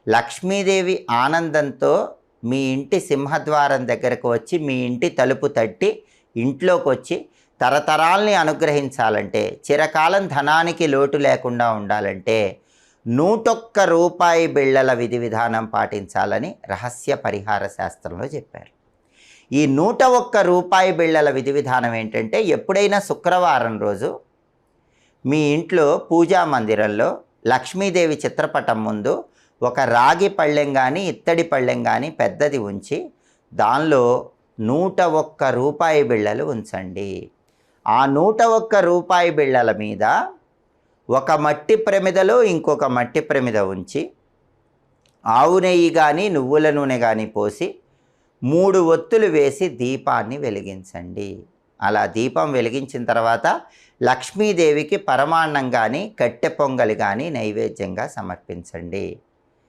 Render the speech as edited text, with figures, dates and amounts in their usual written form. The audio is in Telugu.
లక్ష్మీదేవి ఆనందంతో మీ ఇంటి సింహద్వారం దగ్గరకు వచ్చి మీ ఇంటి తలుపు తట్టి ఇంట్లోకి వచ్చి తరతరాల్ని అనుగ్రహించాలంటే, చిరకాలం ధనానికి లోటు లేకుండా ఉండాలంటే 101 రూపాయి బిళ్ళల విధి విధానం పాటించాలని రహస్య పరిహార శాస్త్రంలో చెప్పారు. ఈ 101 రూపాయి బిళ్ళల విధి విధానం ఏంటంటే, ఎప్పుడైనా శుక్రవారం రోజు మీ ఇంట్లో పూజా మందిరంలో లక్ష్మీదేవి చిత్రపటం ముందు ఒక రాగి పళ్ళెం కానీ ఇత్తడి పళ్ళెం కానీ పెద్దది ఉంచి దానిలో 101 రూపాయి బిళ్ళలు ఉంచండి. ఆ 101 రూపాయి బిళ్ళల మీద ఒక మట్టి ప్రమిదలో ఇంకొక మట్టి ప్రమిద ఉంచి ఆవు నెయ్యి కానీ నువ్వుల నూనె కానీ పోసి 3 ఒత్తులు వేసి దీపాన్ని వెలిగించండి. అలా దీపం వెలిగించిన తర్వాత లక్ష్మీదేవికి పరమాన్నం కానీ కట్టె పొంగలి కానీ నైవేద్యంగా సమర్పించండి.